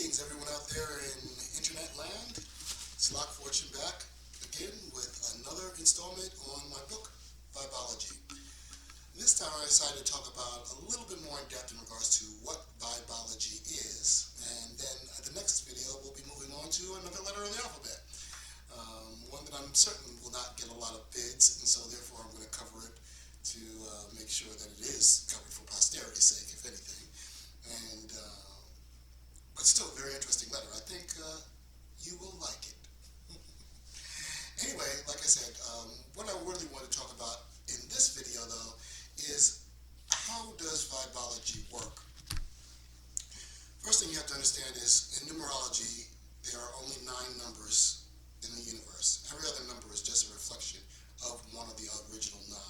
Greetings everyone out there in internet land. It's Lock Fortune back again with another installment on my book, Vibeology. This time I decided to talk about a little bit more in depth in regards to what Vibeology is. And then at the next video we'll be moving on to another letter of the alphabet. One that I'm certain will not get a lot of bids, and so therefore I'm going to cover it to make sure that it is covered for posterity's sake, if anything. And but still a very interesting letter. I think you will like it. Anyway, like I said, what I really want to talk about in this video though is how does Vibeology work? First thing you have to understand is in numerology there are only 9 numbers in the universe. Every other number is just a reflection of one of the original 9.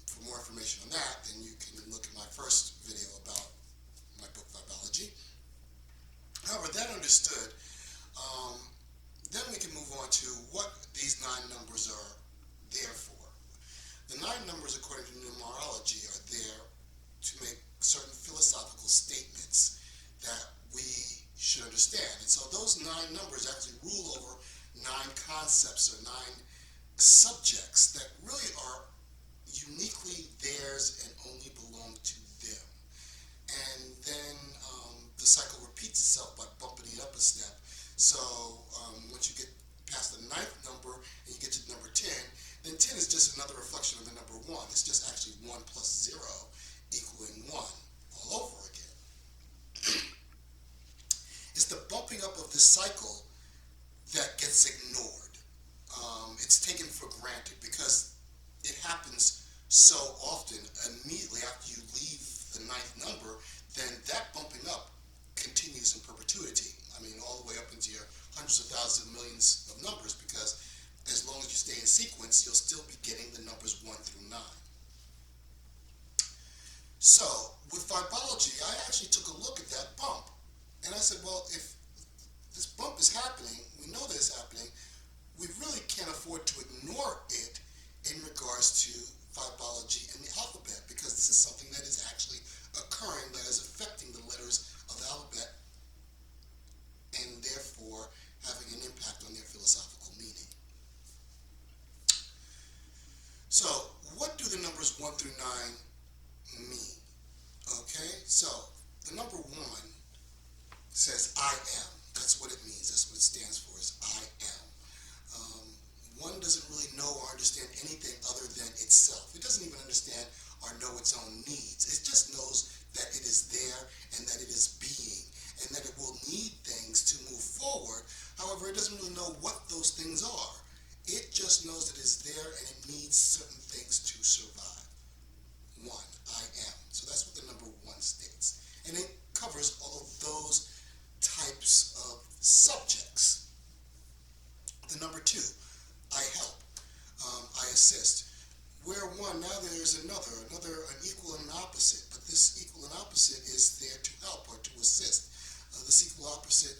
For more information on that, then you can look at my first video about my book Vibeology. However, that understood, then we can move on to what these 9 numbers are there for. The 9 numbers, according to numerology, are there to make certain philosophical statements that we should understand. And so those 9 numbers actually rule over 9 concepts or 9 subjects that really are uniquely theirs and only belong to them. And then the cycle repeats itself by bumping it up a step. So once you get past the 9th number and you get to number 10, then 10 is just another reflection of the number 1. It's just actually 1 plus 0 equaling 1 all over again. It's the bumping up of this cycle that gets ignored. It's taken for granted because it happens so often. Immediately after you leave the 9th number, then that bumping up continues in perpetuity. I mean, all the way up into your hundreds of thousands of millions of numbers, because as long as you stay in sequence, you'll still be getting the numbers 1 through 9. So, with Vibeology, I actually took a look at that bump. And I said, well, if this bump is happening, we know that it's happening, we really can't afford to ignore it in regards to Vibeology and the alphabet, because this is something that is actually occurring, that is affecting the letters of the alphabet, and therefore having an impact on their philosophical meaning. So, what do the numbers 1 through 9 mean? Okay, so the number 1 says I am. That's what it means. That's what it stands for, is I am. One doesn't really know or understand anything other than itself. It doesn't even understand or know its own needs. It just knows that it is there and that it is being and that it will need things to move forward. However, it doesn't really know what those things are. It just knows that it's there and it needs certain things to survive. 1, I am. So that's what the number 1 states. And it covers all of those types of subjects. The number 2, I help, I assist. Where 1, now there's an equal and an opposite, but this equal and opposite is there to help or to assist. This equal opposite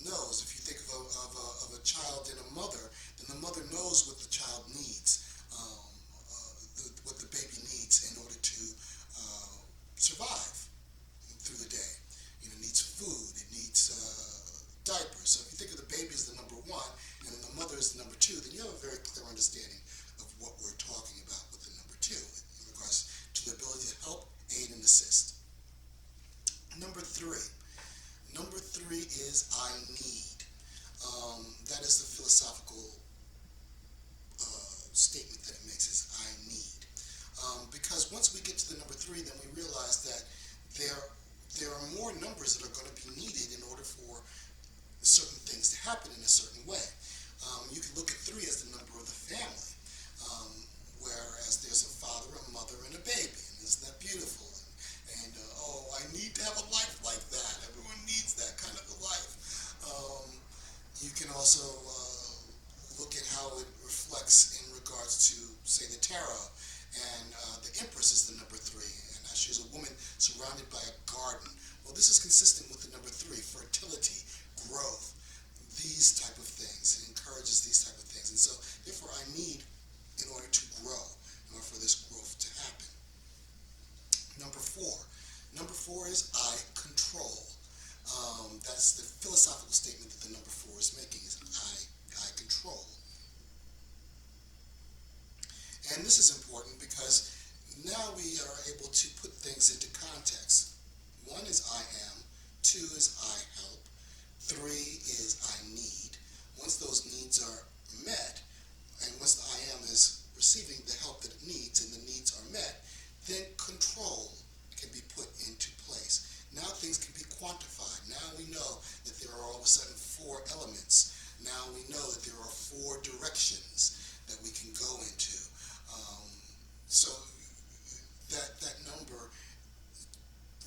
knows, if you think of a child and a mother, then the mother knows what the child needs, what the baby needs in order to survive through the day. You know, it needs food, it needs diapers. So if you think of the baby as the number 1 and then the mother is the number 2, then you have a very clear understanding of what we're talking about with the number 2 in regards to the ability to help, aid, and assist. Number 3. Number 3 is I need. That is the philosophical statement that it makes, is I need. Because once we get to the number 3, then we realize that there are more numbers that are going to be needed in order for certain things to happen in a certain way. You can look at 3 as the number of the family, whereas there's a father, a mother, and a baby. And isn't that beautiful? And oh, I need to have a life like that. Everyone needs that kind of a life. You can also look at how it reflects in regards to, say, the tarot. And the Empress is the number 3, and she's a woman surrounded by a garden. Well, this is consistent with the number 3, fertility, growth, these type of things. It encourages these type of things. And so, therefore, I need in order to grow, in order for this growth to happen. Number 4. Number 4 is I control. philosophical statement that the number 4 is making is I control. And this is important because now we are able to put things into context. 1 is I am, 2 is I help, 3 is I need. Once those needs are met, and once the I am is receiving the help that it needs and the needs are met, then control can be put into place. Now things can be quantified. Now we know that there are all of a sudden 4 elements. Now we know that there are 4 directions that we can go into. So that number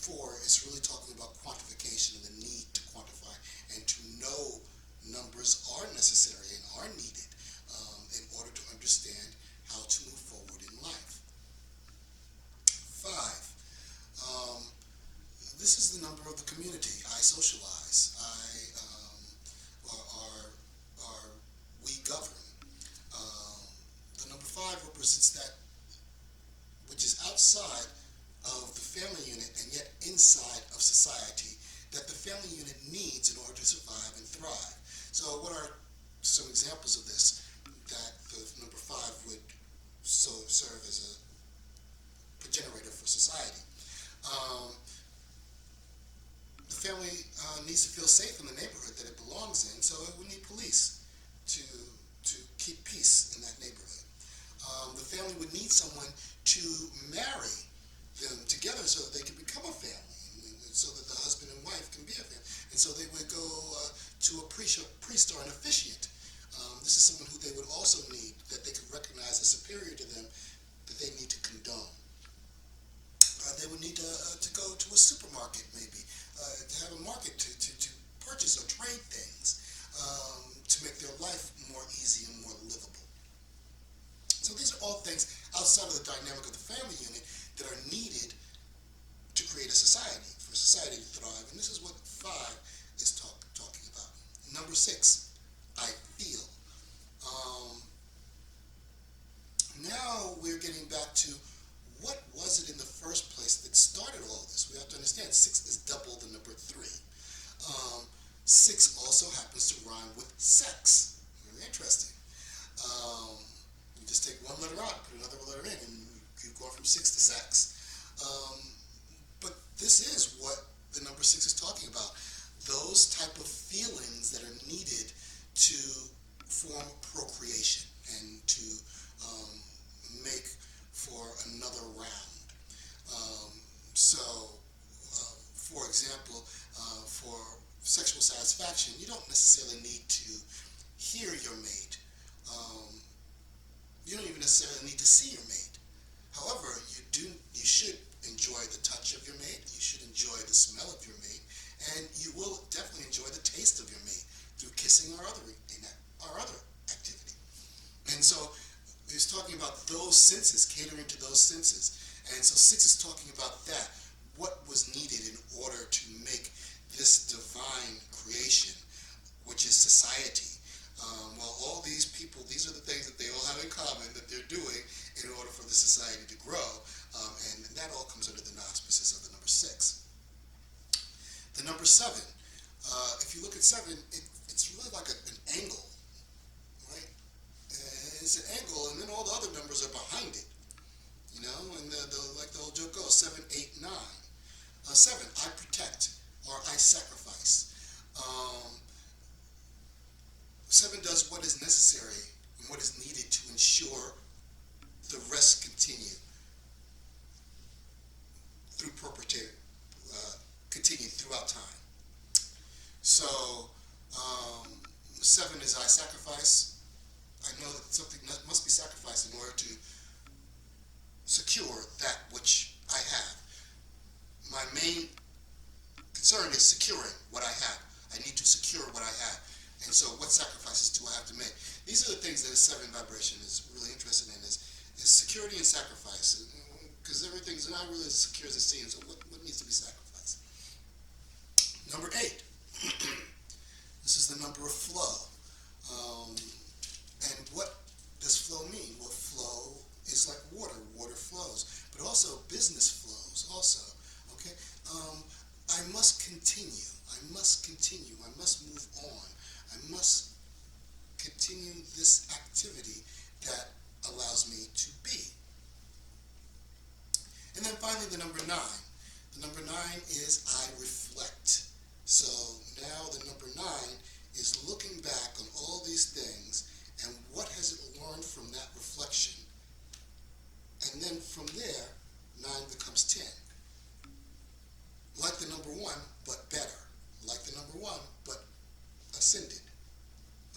4 is really talking about quantification and the need to quantify and to know numbers are necessary and are needed in order to understand how to move forward in life. 5. This is the number of the community. I socialize. We govern. The number 5 represents that which is outside of the family unit and yet inside of society that the family unit needs in order to survive and thrive. So what are some examples of this that the number 5 would serve as a generator for society? The family needs to feel safe in the neighborhood that it belongs in, so it would need police to keep peace in that neighborhood. The family would need someone to marry them together so that they could become a family, and so that the husband and wife can be a family. And so they would go to a priest or an officiant. This is someone who they would also need, that they could recognize as superior to them, that they need to condone. They would need to go to a supermarket, maybe, to have a market to purchase or trade things, to make their life more easy and more livable. So these are all things outside of the dynamic of the family unit that are needed to create a society, for society to thrive. And this is what 5 is talking about. Number 6, I feel. Now we're getting back to what was it in the first place that started all this. We have to understand 6 is double the number 3. 6 also happens to rhyme with sex. Very interesting. You just take one letter out, put another letter in, and you go from 6 to sex. But this is what the number 6 is talking about. Those type of feelings that are needed to form procreation and to make for another round. For example, for sexual satisfaction, you don't necessarily need to hear your mate. You don't even necessarily need to see your mate. However, you should enjoy the touch of your mate. You should enjoy the smell of your mate, and you will definitely enjoy the taste of your mate through kissing or other activity. And so he's talking about those senses, catering to those senses. And so 6 is talking about that. What was needed in order to make this divine creation, which is society. Well, all these people, these are the things that they all have in common that they're doing in order for the society to grow. And that all comes under the auspices of the number 6. The number 7, if you look at 7, it's really like an angle, right? It's an angle, and then all the other numbers are behind it. You know, and like the old joke goes, 7, 8, 9. 7, I protect or I sacrifice. 7 does what is necessary and what is needed to ensure the rest continue through perpetuity, continue throughout time. So 7 is I sacrifice. I know that something must be sacrificed in order to secure that which I have. My main concern is securing what I have. I need to secure what I have. And so what sacrifices do I have to make? These are the things that a 7 vibration is really interested in, is security and sacrifice. Because everything's not really as secure as it seems. So what needs to be sacrificed? Number 8. This is the number of flow. And what does flow mean? Well, flow is like water. Water flows. But also business flows also. Okay? I must continue. I I must continue, I must move on, I must continue this activity that allows me to be. And then finally, the number 9. The number 9 is I reflect. So now the number 9 is looking back on all these things and what has it learned from that reflection. And then from there, 9 becomes 10. Like the number 1, but better. Like the number 1, but ascended.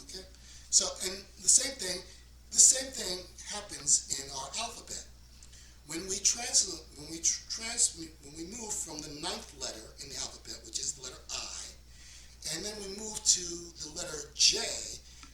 Okay? So, and the same thing happens in our alphabet. When we move from the 9th letter in the alphabet, which is the letter I, and then we move to the letter J.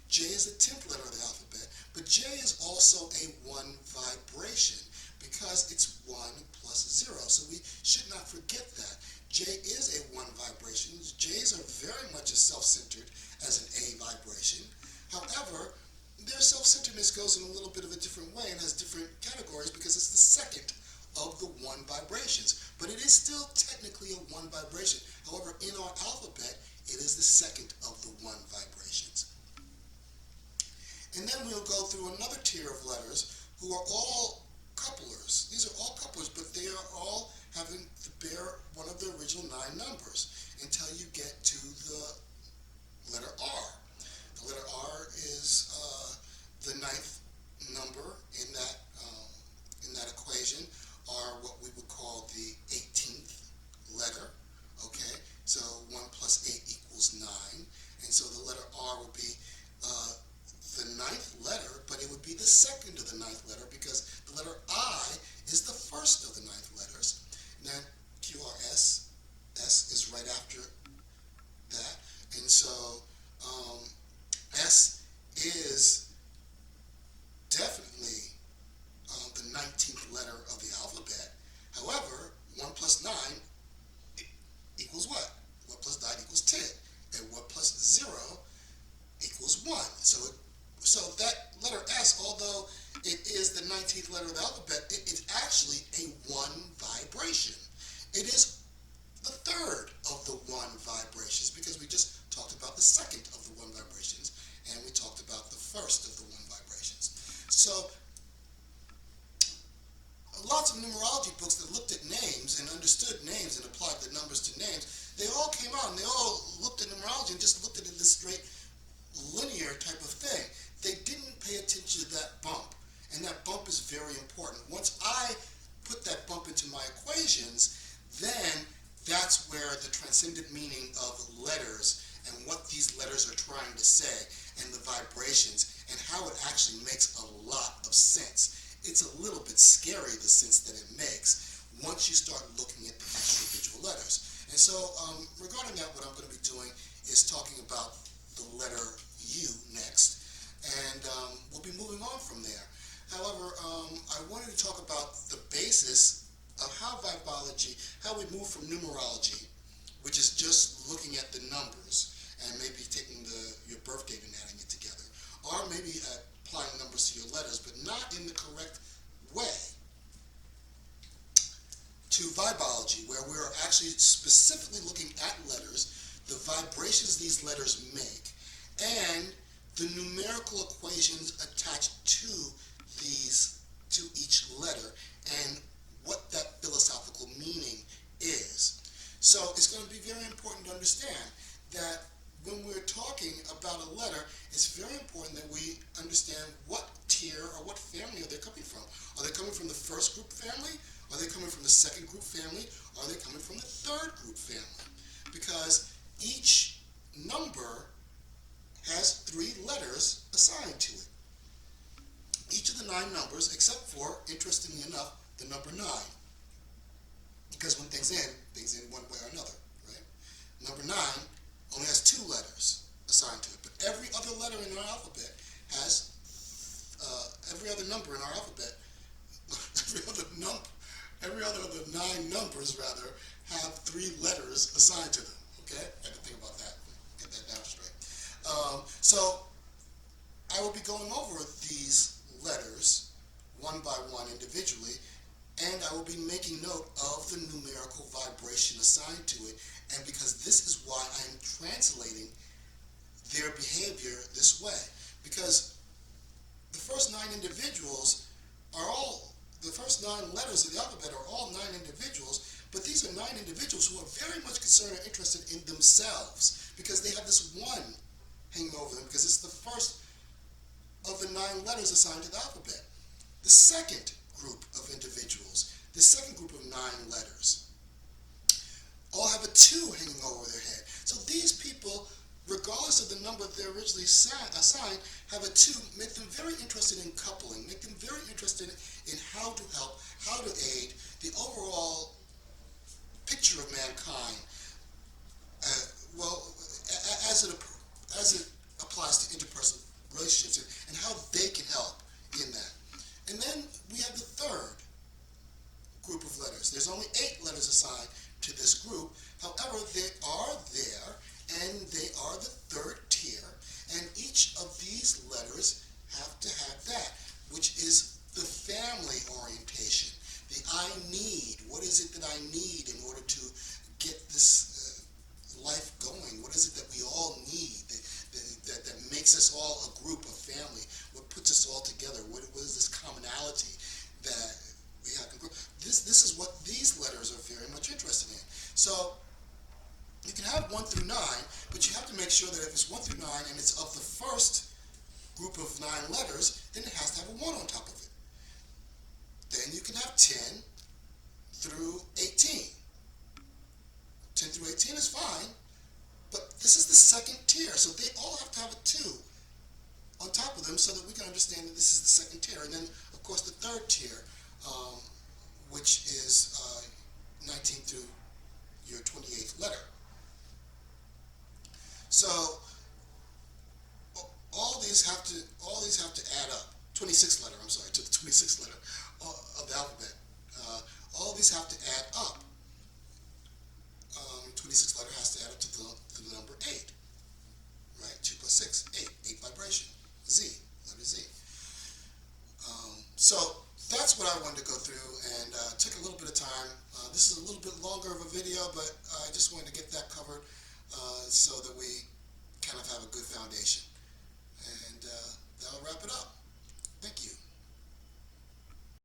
J is the 10th letter of the alphabet, but J is also a 1 vibration because it's 1 plus 0. So we should not forget that. J is a 1 vibration. J's are very much as self-centered as an A vibration. However, their self-centeredness goes in a little bit of a different way and has different categories because it's the second of the 1 vibrations. But it is still technically a 1 vibration. However, in our alphabet, it is the second of the 1 vibrations. And then we'll go through another tier of letters who are all couplers. These are all couplers, but they are all having to bear one of the original 9 numbers until you get to the letter R. The letter R is the 9th number in that equation, are what we would call the 18th letter. Okay, so 1 plus 8 equals 9, and so the letter R would be the 9th letter, but it would be the second of the 9th letter because the letter I is the first of the 9th letters. And then QRS, S is right after that, and so S is definitely the 19th letter of the alphabet. However, 1 plus 9 equals what? 1 plus 9 equals 10. And 1 plus 0 equals 1. So that letter S, although it is the 19th letter of the alphabet, it is actually a 1 vibration. It is the third of the 1 vibrations because we just talked about the second of the 1 vibrations and we talked about the first of the 1 vibrations. So lots of numerology books that looked at names and understood names and applied the numbers to names, they all came out and they all looked at numerology and just looked at it as straight linear type of thing. They didn't pay attention to that bump, and that bump is very important. Once I put that bump into my equations, then that's where the transcendent meaning of letters and what these letters are trying to say and the vibrations and how it actually makes a lot of sense. It's a little bit scary, the sense that it makes, once you start looking at the individual letters. And so regarding that, what I'm going to be doing is talking about the letter U next, and we'll be moving on from there. However, I wanted to talk about the basis of how Vibeology, how we move from numerology, which is just looking at the numbers and maybe taking your birth date and adding it together, or maybe applying numbers to your letters, but not in the correct way, to Vibeology, where we're actually specifically looking at letters, the vibrations these letters make, and the numerical equations attached to each letter, and what that philosophical meaning is. So it's going to be very important to understand that when we're talking about a letter, it's very important that we understand what tier or what family are they coming from. Are they coming from the first group family? Are they coming from the second group family? Are they coming from the third group family? Because each number has 3 letters assigned to it. Each of the 9 numbers, except for, interestingly enough, the number 9. Because when things end one way or another, right? Number 9 only has 2 letters assigned to it, but every other letter in our alphabet has, every other number in our alphabet, every other of the 9 numbers, rather, have 3 letters assigned to them, okay? I had to think about that, get that down straight. So I will be going over these letters one by one individually, and I will be making note of the numerical vibration assigned to it, and because this is why I translating their behavior this way. Because the first 9 individuals are all, the first 9 letters of the alphabet are all 9 individuals, but these are 9 individuals who are very much concerned and interested in themselves because they have this one hanging over them because it's the first of the 9 letters assigned to the alphabet. The second group of individuals, the second group of 9 letters, all have a 2 hanging over their head. So these people, regardless of the number they're originally assigned, have a 2, make them very interested in coupling, make them very interested in how to help, how to aid the overall picture of mankind, as it applies to interpersonal relationships and how they can help in that. And then we have the third group of letters. There's only 8 letters assigned to this group. However, they are there, and they are the third tier, and each of these letters have to have that, which is the family orientation. The I need. What is it that I need in order to get this life going? What is it that we all need that makes us all a group, a family? What puts us all together? What is this commonality that we have? This is what these letters are very much interested in. So you can have 1 through 9, but you have to make sure that if it's 1 through 9 and it's of the first group of 9 letters, then it has to have a 1 on top of it. Then you can have 10 through 18. 10 through 18 is fine, but this is the second tier, so they all have to have a 2 on top of them so that we can understand that this is the second tier. And then, of course, the third tier, which is 19 through your 28th letter. So all these have to add up. 26th letter, I'm sorry, to the 26th letter of the alphabet. All these have to add up. 26th letter has to add up to the number 8. Right? 2 plus 6, 8. 8 vibration. Z, letter Z. So that's what I wanted to go through, and took a little bit of time. This is a little bit longer of a video, but I just wanted to get that covered so that we kind of have a good foundation. And that'll wrap it up. Thank you.